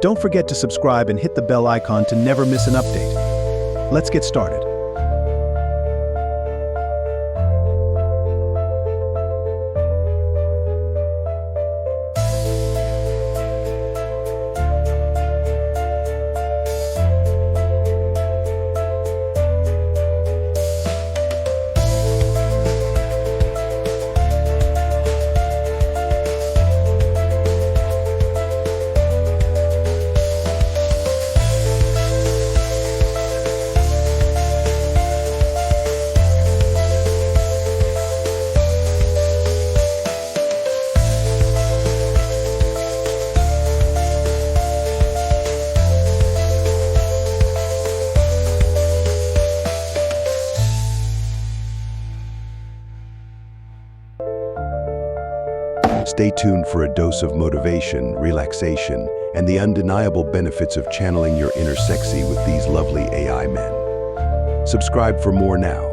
Don't forget to subscribe and hit the bell icon to never miss an update. Let's get started. Stay tuned for a dose of motivation, relaxation, and the undeniable benefits of channeling your inner sexy with these lovely AI men. Subscribe for more now.